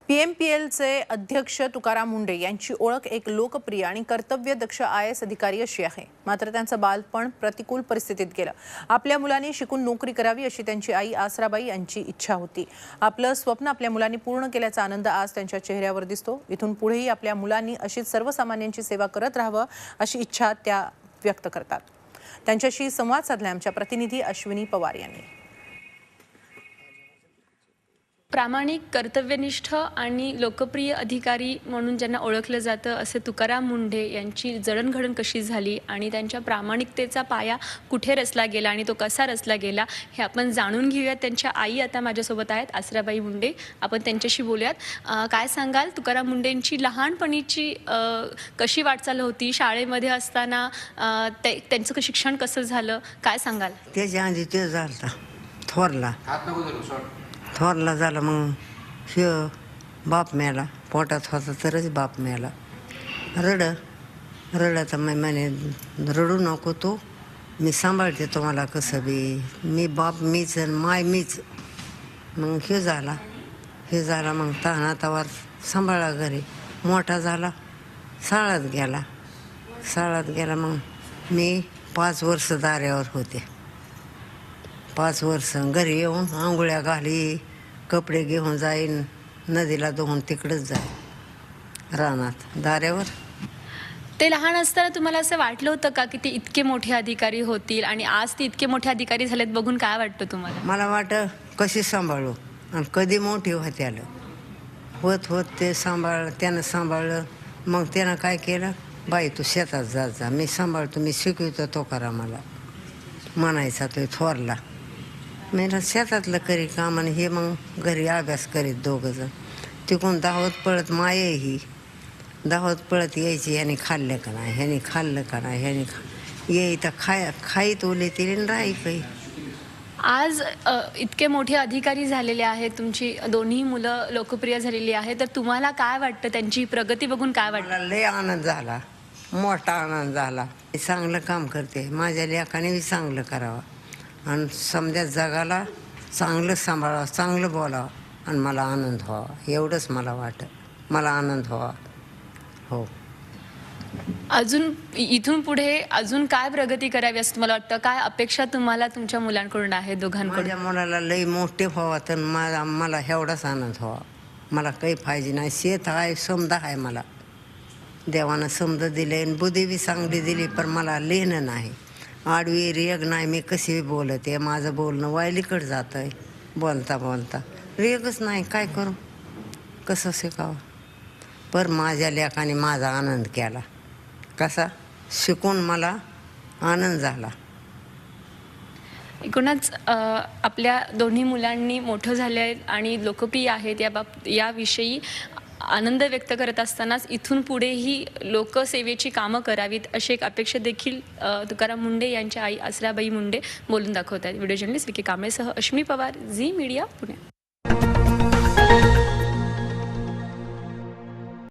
पीएमपीएलचे अध्यक्ष तुकाराम मुंढे यांची ओळख एक लोकप्रिय आणि कर्तव्यदक्ष IAS अधिकारी अशी आहे. मात्र त्यांचं बालपण प्रतिकूल परिस्थितीत गेलं. आपल्या मुलांनी शिकून नोकरी करावी अशी त्यांची आई आसराबाई यांची इच्छा होती. आपलं स्वप्न आपल्या मुलांनी पूर्ण केल्याचा आनंद आज त्यांच्या चेहऱ्यावर दिसतो. इथून पुढेही आपल्या मुलांनी अशीच सर्वसामान्यांची सेवा करत राहावं अशी इच्छा त्या व्यक्त करतात. त्यांच्याशी संवाद साधला आमच्या प्रतिनिधी अश्विनी पवार यांनी. प्रामाणिक, कर्तव्यनिष्ठ आणि लोकप्रिय अधिकारी म्हणून ज्यांना ओळखलं जातं असे तुकाराम मुंढे यांची जडणघडण कशी झाली आणि त्यांच्या प्रामाणिकतेचा पाया कुठे रचला गेला आणि तो कसा रचला गेला हे आपण जाणून घेऊयात. त्यांच्या आई आता माझ्यासोबत आहेत, आसराबाई मुंढे. आपण त्यांच्याशी बोलूयात. काय सांगाल, तुकाराम मुंढेंची लहानपणीची कशी वाटचाल होती? शाळेमध्ये असताना त्यांचं शिक्षण कसं झालं, काय सांगाल? त्याच्या आधी ते झाला थोरला झाला, मग हे बाप मेला. पोटात होता तरच बाप मेला. रडत मी म्हणे रडू नको तू, मी सांभाळते तुम्हाला कसं बी, मी बाप मीच माय मीच. मग हे झाला मग तानातावर सांभाळा घरी. मोठा झाला, शाळेत गेला. मग मी 5 वर्ष दाऱ्यावर होते. 5 वर्ष घरी येऊन आंघोळ्या घाली, कपडे घेऊन जाईन, नदीला धुवून तिकडंच जाईन, रानात दाऱ्यावर. ते लहान असताना तुम्हाला असं वाटलं होतं का की ते इतके मोठे अधिकारी होतील आणि आज ते इतके मोठे अधिकारी झालेत बघून काय वाटतं तुम्हाला? मला वाटतं कशी सांभाळू आणि कधी मोठी होते आलं. होत ते त्यानं सांभाळलं. मग त्यानं काय केलं, बाई तू शेतात जात जा, मी सांभाळतो, मी शिकवतो. तो करा मला म्हणायचा तो थोरला. मी शेतातलं करी काम आणि हे मग घरी अभ्यास करीत दोघंजण. तिकडून धावत पळत मायही धावत पळत यायची. ह्याने खाल्लं का नाही, ह्याने खाल्लं का नाही, ह्याने तर खाईत ओले तिने राही काही. आज इतके मोठे अधिकारी झालेले आहेत, तुमची दोन्ही मुलं लोकप्रिय झालेली आहेत, तर तुम्हाला काय वाटतं, त्यांची प्रगती बघून काय वाटतं? मला लय आनंद झाला, मोठा आनंद झाला. चांगलं काम करते, माझ्या लेकाने बी चांगलं करावं आणि समजा जगाला चांगलं सांभाळावं, चांगलं बोलावं आणि मला आनंद व्हावा, एवढंच मला वाटतं. मला आनंद व्हावा. हो. अजून इथून पुढे अजून काय प्रगती करावी असं तुम्हाला वाटतं? काय अपेक्षा तुम्हाला तुमच्या मुलांकडून आहे, दोघांकडून? माझ्या मुलाला लई मोठे व्हावं तर मला एवढाच आनंद व्हावा. मला काही पाहिजे नाही. शेत आहे, समजा आहे, मला देवानं समजा दिले आणि बुद्धी बी चांगली दिली, पण मला लिहिणं नाही, आडवी रेग नाही. मी कशी बोलते, माझं बोलणं वायलीकडं जातं आहे. बोलता रेगच नाही, काय करू, कसं शिकावं. पर माझ्या लेकाने माझा आनंद केला. कसा शिकून मला आनंद झाला. एकूणच आपल्या दोन्ही मुलांनी मोठं झाले आहेत आणि लोकप्रिय आहेत याविषयी आनंद व्यक्त करत असतानाच इथून पुढेही लोकसेवेची कामं करावीत अशी एक अपेक्षा देखील तुकाराम मुंढे यांच्या आई आसराबाई मुंढे बोलून दाखवत आहेत. व्हिडिओ जर्नलिस्ट विकी कांबळेसह अश्विनी पवार, झी मीडिया, पुणे.